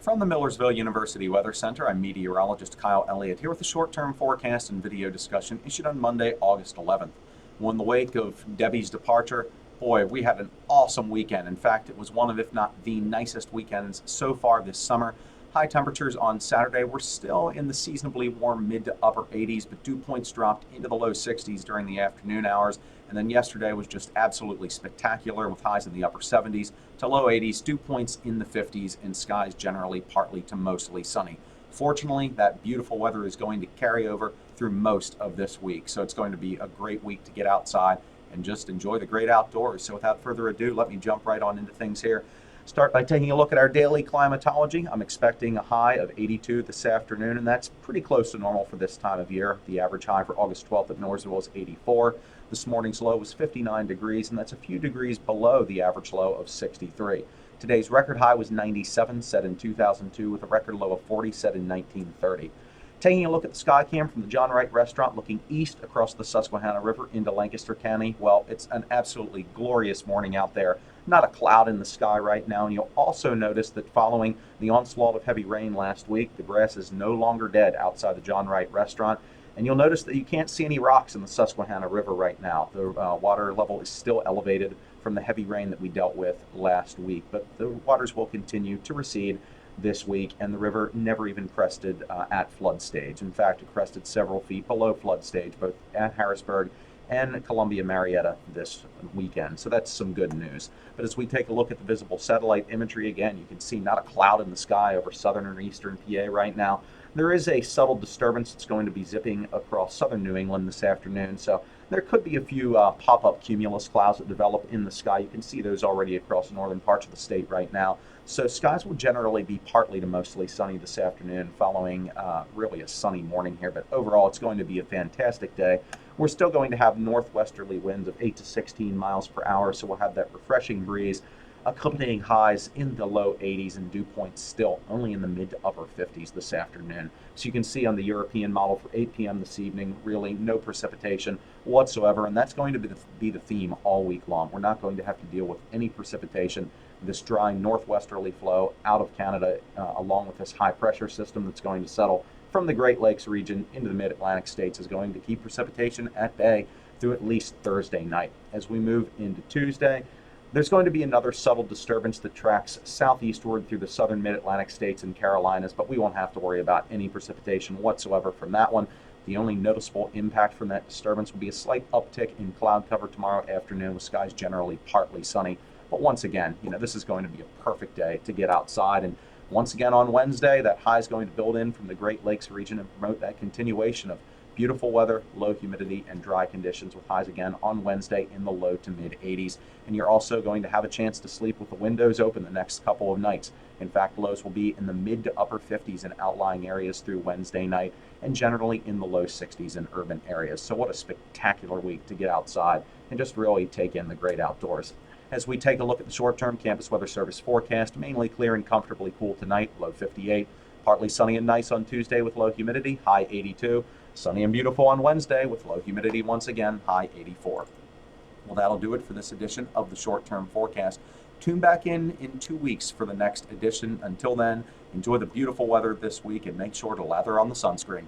From the Millersville University Weather Center, I'm meteorologist Kyle Elliott here with a short-term forecast and video discussion issued on Monday, August 11th. Well, in the wake of Debby's departure, boy, we had an awesome weekend. In fact, it was one of, if not the nicest weekends so far this summer. High temperatures on Saturday were still in the seasonably warm mid to upper 80s, but dew points dropped into the low 60s during the afternoon hours. And then yesterday was just absolutely spectacular with highs in the upper 70s to low 80s, dew points in the 50s, and skies generally partly to mostly sunny. Fortunately, that beautiful weather is going to carry over through most of this week. So it's going to be a great week to get outside and just enjoy the great outdoors. So without further ado, let me jump right on into things here. Start by taking a look at our daily climatology. I'm expecting a high of 82 this afternoon, and that's pretty close to normal for this time of year. The average high for August 12th at Millersville is 84. This morning's low was 59 degrees, and that's a few degrees below the average low of 63. Today's record high was 97, set in 2002, with a record low of 40, set in 1930. Taking a look at the sky cam from the John Wright restaurant looking east across the Susquehanna River into Lancaster County, well, it's an absolutely glorious morning out there. Not a cloud in the sky right now, and you'll also notice that following the onslaught of heavy rain last week, the grass is no longer dead outside the John Wright restaurant. And you'll notice that you can't see any rocks in the Susquehanna River right now. The water level is still elevated from the heavy rain that we dealt with last week, but the waters will continue to recede this week, and the river never even crested at flood stage. In fact, it crested several feet below flood stage, both at Harrisburg and Columbia Marietta this weekend. So that's some good news. But as we take a look at the visible satellite imagery again, you can see not a cloud in the sky over southern and eastern PA right now. There is a subtle disturbance that's going to be zipping across southern New England this afternoon, so there could be a few pop-up cumulus clouds that develop in the sky. You can see those already across northern parts of the state right now. So skies will generally be partly to mostly sunny this afternoon, following really a sunny morning here. But overall, it's going to be a fantastic day. We're still going to have northwesterly winds of 8 to 16 miles per hour, so we'll have that refreshing breeze, accompanying highs in the low 80s and dew points still only in the mid to upper 50s this afternoon. So you can see on the European model for 8 p.m. this evening, really no precipitation whatsoever, and that's going to be the theme all week long. We're not going to have to deal with any precipitation. This dry northwesterly flow out of Canada, along with this high pressure system that's going to settle from the Great Lakes region into the mid-Atlantic states, is going to keep precipitation at bay through at least Thursday night. As we move into Tuesday, there's going to be another subtle disturbance that tracks southeastward through the southern mid-Atlantic states and Carolinas, but we won't have to worry about any precipitation whatsoever from that one. The only noticeable impact from that disturbance will be a slight uptick in cloud cover tomorrow afternoon, with skies generally partly sunny. But once again, this is going to be a perfect day to get outside. And once again on Wednesday, that high is going to build in from the Great Lakes region and promote that continuation of beautiful weather, low humidity, and dry conditions, with highs again on Wednesday in the low to mid 80s. And you're also going to have a chance to sleep with the windows open the next couple of nights. In fact, lows will be in the mid to upper 50s in outlying areas through Wednesday night, and generally in the low 60s in urban areas. So what a spectacular week to get outside and just really take in the great outdoors. As we take a look at the short-term Campus Weather Service forecast, mainly clear and comfortably cool tonight, low 58. Partly sunny and nice on Tuesday with low humidity, high 82. Sunny and beautiful on Wednesday with low humidity once again, high 84. Well, that'll do it for this edition of the short-term forecast. Tune back in 2 weeks for the next edition. Until then, enjoy the beautiful weather this week and make sure to lather on the sunscreen.